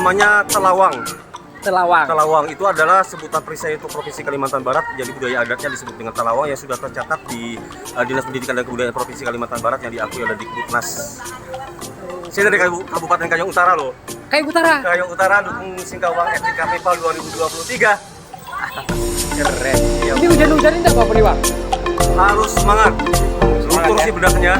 namanya telawang. Telawang. Telawang itu adalah sebutan perisai untuk Provinsi Kalimantan Barat. Jadi budaya adatnya disebut dengan telawang yang sudah tercatat di Dinas Pendidikan dan Kebudayaan Provinsi Kalimantan Barat yang diakui oleh Dikbudnas. Saya dari Kabupaten Kayong Utara loh. Kayong Utara. Kayong Utara dukung Singkawang FTK Festival 2023. Keren. Ini hujan-hujan enggak Pak Priwang? Harus semangat. Luntur ya? sih bedaknya.